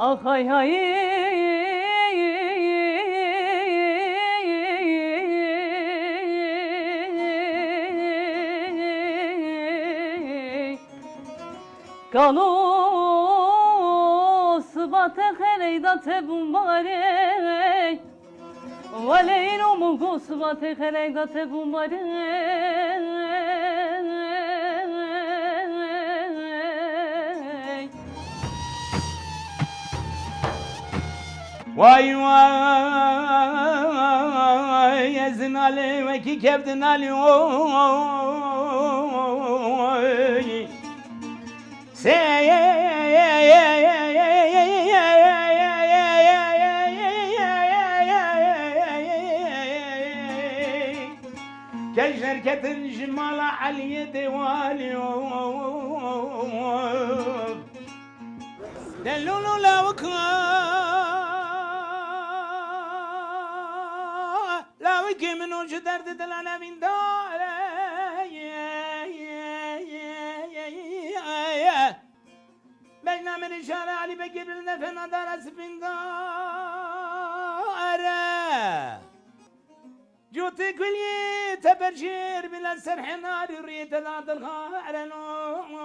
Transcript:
Ah hay hay Kalo sıvate hereyda bumbare Valeyno mugo sıvate hereyda bumbare Vay vay yazın Ali ve ki kevdin Ali oy كشركة الجمال علي دوالي دلولو لاوكي من وجه درد دلانا من دار بجنا من إشارة علي بكر النفنا دار سبندار جوتي كلي تبرشير بلا سرح نار ريت ذات الخارنو